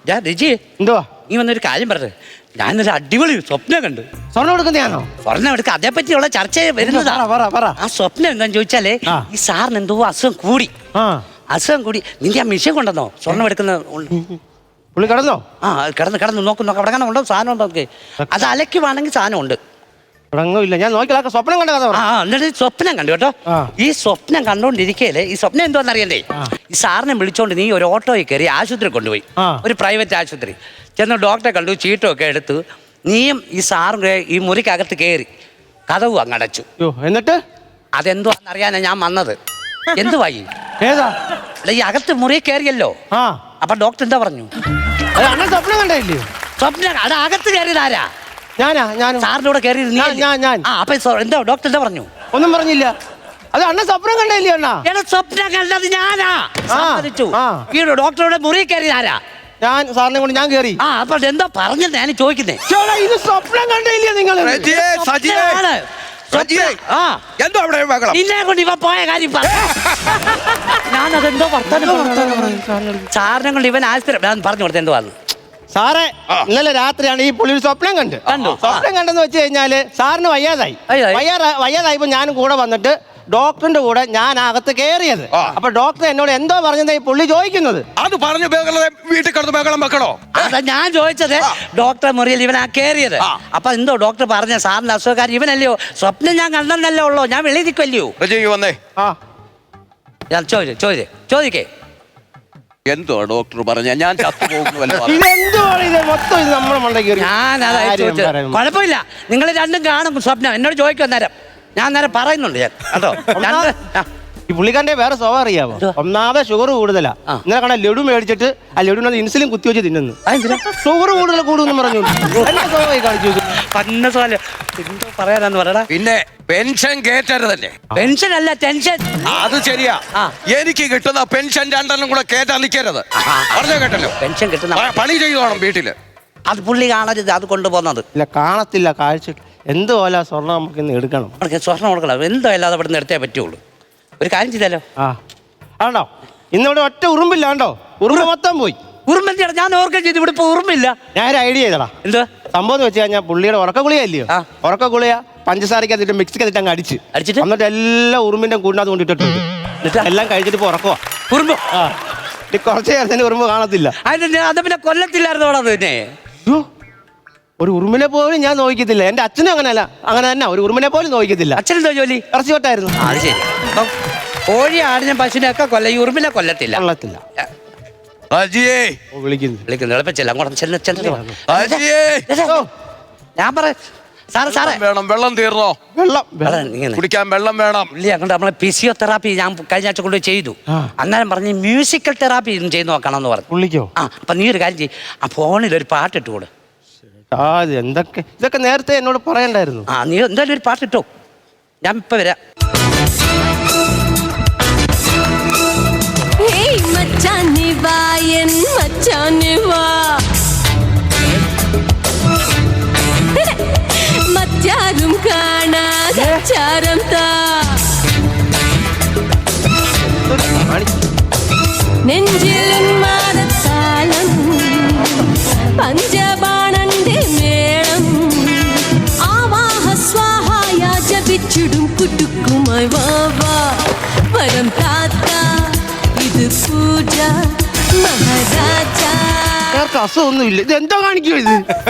ഞാൻ രജി എന്തുവാ നീ വന്നൊരു കാര്യം പറഞ്ഞു. ഞാനൊരു അടിപൊളി സ്വപ്നം കണ്ടു. സ്വർണ്ണം എടുക്കുന്നതാണോ? സ്വർണ്ണം എടുക്കുക, അതേപറ്റിയുള്ള ചർച്ച വരുന്നതാ. ആ സ്വപ്നം എന്താന്ന് ചോദിച്ചാലേ, ഈ സാറിന് എന്തോ അസുഖം കൂടി. അസുഖം കൂടി. നിന്റെ ആ മിഷൻ കൊണ്ടെന്നോ സ്വർണ്ണം എടുക്കുന്ന പുള്ളി കിടന്നോ? കിടന്ന് നോക്കും. അവിടെ കാണാൻ ഉണ്ടോ സാധനം ഉണ്ടോ? അത് അലക്കുവാണെങ്കിൽ സാധനം ഉണ്ട്. ഇല്ല, ഞാൻ നോക്കിയാൽ സ്വപ്നം കണ്ട കഥ. എന്നിട്ട് സ്വപ്നം കണ്ടു കേട്ടോ. ഈ സ്വപ്നം കണ്ടോണ്ടിരിക്കല്ലേ, ഈ സ്വപ്നം എന്തോന്ന് അറിയണ്ടേ, ഈ സാറിനെ വിളിച്ചോണ്ട് നീ ഒരു ഓട്ടോയിൽ കയറി ആശുപത്രി കൊണ്ടുപോയി, ഒരു പ്രൈവറ്റ് ആശുപത്രി ചെന്ന് ഡോക്ടറെ കണ്ടു, ചീട്ടൊക്കെ എടുത്തു. നീയും ഈ സാറും ഈ മുറിക്കകത്ത് കയറി കഥവും അങ്ങടച്ചു. എന്നിട്ട് അതെന്തോന്നറിയാനാ ഞാൻ വന്നത്. എന്തുവായി? ഏതാ? അല്ല, ഈ അകത്ത് മുറി കയറിയല്ലോ. അപ്പൊ ഡോക്ടർ എന്താ പറഞ്ഞു? സ്വപ്നം കണ്ടില്ലയോ? സ്വപ്നം അത് അകത്ത് കയറിയതാരാ? സാറിന്റെ കൂടെ കയറി. അപ്പൊ എന്താ ഡോക്ടർ എന്താ പറഞ്ഞു? ഒന്നും പറഞ്ഞില്ല. അത് അണ്ണൻ സ്വപ്നം കണ്ടില്ലയോ? അണ്ണാ സ്വപ്നം കണ്ടത് ഞാനാ. ഈ ഡോക്ടറുടെ മുറി കയറിയതാരാ? ഞാൻ സാറിനെ കൊണ്ട് ഞാൻ കയറി. അപ്പൊ എന്താ പറഞ്ഞത് ഞാൻ ചോദിക്കുന്നേ? ഇത് സ്വപ്നം കണ്ടില്ല നിങ്ങൾ? ഇന്നെ കൊണ്ട് ഇവ പോയ കാര്യം ഞാനതെന്തോ സാറിനെ കൊണ്ട് ഇവൻ ആശുപത്രി പറഞ്ഞു കൊടുത്ത എന്തോ വന്നു. സാറേ, ഇന്നലെ രാത്രിയാണ് ഈ പുള്ളി സ്വപ്നം കണ്ടു. സ്വപ്നം കണ്ടെന്ന് വെച്ച് കഴിഞ്ഞാല് സാറിന് വയ്യാതായപ്പോ ഞാനും കൂടെ വന്നിട്ട് ഡോക്ടറിന്റെ കൂടെ ഞാൻ അകത്ത് കയറിയത്. അപ്പൊ ഡോക്ടർ എന്നോട് എന്തോ പറഞ്ഞത് ഈ പുള്ളി ചോദിക്കുന്നത്. അത് പറഞ്ഞു വീട്ടിൽ കിടന്ന് ബഹളം വെക്കണോ? അതാ ഞാൻ ചോദിച്ചത്. ഡോക്ടറെ മുറിയിൽ ഇവനാ കയറിയത്. അപ്പൊ എന്തോ ഡോക്ടർ പറഞ്ഞ സാറിന്റെ അസുഖക്കാരൻ ഇവനല്ലയോ? സ്വപ്നം ഞാൻ കണ്ടെന്നല്ലേ ഉള്ളൂ, ഞാൻ വെളിയിരിക്കുമല്ലയോ? വന്നേ. ഞാൻ ചോദിക്കേ എന്തോ ഡോക്ടർ പറഞ്ഞ ഞാൻ കുഴപ്പമില്ല, നിങ്ങൾ രണ്ടും കാണും സ്വപ്നം. എന്നോട് ചോദിക്കും നേരം, ഞാൻ നേരം പറയുന്നുണ്ട് ഞാൻ കേട്ടോ. ഈ പുള്ളിക്കാരന്റെ വേറെ സ്വഭാവം അറിയാമോ? ഒന്നാമതെ ഷുഗർ കൂടുതലാ. ഇന്നലെ കണ്ട ലഡു മേടിച്ചിട്ട് ആ ലഡുവിനകത്ത് ഇൻസുലിൻ കുത്തിവെച്ച് തിന്നുന്നു. ഷുഗർ കൂടുമെന്ന് പറഞ്ഞു എന്തോ പറയാനാന്ന് പറയടാ. പിന്നെ പെൻഷൻ കേറ്റരുതല്ലേ? പെൻഷൻ അല്ല, ടെൻഷൻ. അത് ശരിയാ. എനിക്ക് കിട്ടുന്ന പെൻഷൻ രണ്ടെണ്ണം കൂടെ കേറ്റാൻ നിൽക്കരുത്. പറഞ്ഞ കേട്ടല്ലോ, പെൻഷൻ കിട്ടുന്ന പണി ചെയ്തോണം വീട്ടില്. അത് പുള്ളി കാണരുത്, അത് കൊണ്ടുപോകുന്നത്. ഇല്ല, കാണത്തില്ല. കാഴ്ച എന്തുപോലെ സ്വർണ്ണം നമുക്ക് ഇന്ന് എടുക്കണം. സ്വർണ്ണം കൊടുക്കണം. എന്തോ അല്ലാതെ ഇവിടെ നിന്ന് എടുത്തേ പറ്റുള്ളൂ. ഒരു കാര്യം ചെയ്താലോ? ആണോ? ഇന്നിവിടെ ഒറ്റ ഉറുമ്പില്ലാണ്ടോ? ഉറുമ്പ് മൊത്തം പോയി. ഉറുമ്പെന്തിയാ? ഞാൻ ഓർക്കം ചെയ്ത് ഇവിടെ ഇപ്പൊ ഉറുമ്പില്ല. ഞാൻ ഒരു ഐഡിയ ചെയ്തടാ. എന്താ സംഭവം എന്ന് വെച്ച് കഴിഞ്ഞാൽ പുള്ളിയുടെ ഉറക്ക ഗുളിക ഇല്ലയോ? ഉറക്ക ഗുളിക പഞ്ചസാരക്കകത്തിട്ട് മിക്സിക്കകത്തിട്ട് അങ്ങ് അടിച്ചിട്ട് എന്നിട്ട് എല്ലാ ഉറുമ്പിന്റെ കൂടിനകത്ത് കൊണ്ടിട്ടിട്ടുണ്ട്. എല്ലാം കഴിച്ചിട്ട് ഇപ്പൊ ഉറക്കുവാ ഉറുമ്പ്. കുറച്ച് നേരത്തിന് ഉറുമ്പ് കാണത്തില്ല. അത് പിന്നെ കൊല്ലത്തില്ലായിരുന്നോടാ പിന്നെ. ഒരു ഉറുമ്പിനെ പോലും ഞാൻ നോക്കത്തില്ല. എന്റെ അച്ഛനും അങ്ങനെയല്ല, അങ്ങനെ തന്നെ ഒരു ഉറുമ്പിനെ പോലും നോക്കത്തില്ല. അച്ഛനെന്തോ ജോലി? ഇറച്ചി കൊട്ടായിരുന്നു. അത് ശരി. കോഴി, ആടിനെ, പശുവിനെ ഒക്കെ കൊല്ല, ഈ ഉറുമ്പിനെ കൊല്ലത്തില്ല. ഞാൻ പറയാ സാറേ വെള്ളം തീർന്നോ? കുടിക്കാൻ വെള്ളം വേണം. നമ്മളെ ഫിസിയോതെറാപ്പി ഞാൻ കഴിഞ്ഞ ആഴ്ച കൊണ്ട് ചെയ്തു. അന്നേരം പറഞ്ഞ് മ്യൂസിക്കൽ തെറാപ്പി ചെയ്ത് നോക്കണം എന്ന് പറഞ്ഞു. പുള്ളിക്കോ? അപ്പൊ നീ ഒരു കാര്യം ചെയ്യും, ആ ഫോണിൽ ഒരു പാട്ടിട്ട് കൂടെ. എന്തൊക്കെ ഇതൊക്കെ നേരത്തെ എന്നോട് പറയണ്ടായിരുന്നു. നീ എന്തായാലും ഒരു പാട്ടിട്ടോ, ഞാൻ ഇപ്പൊ വരാം. മറ്റാരും കാണാചാരം നെഞ്ചിലും മാറത്താളം പഞ്ചബാണന്റെ മേളം ആവാഹ സ്വാഹായ ജപിച്ചിടും കുട്ടുക്കുമായി വാവാ വരം താത്ത ഇത് പൂജ മഹാരാജ. അസുഖമൊന്നുമില്ല. ഇത് എന്തോ കാണിക്കും ഇത്?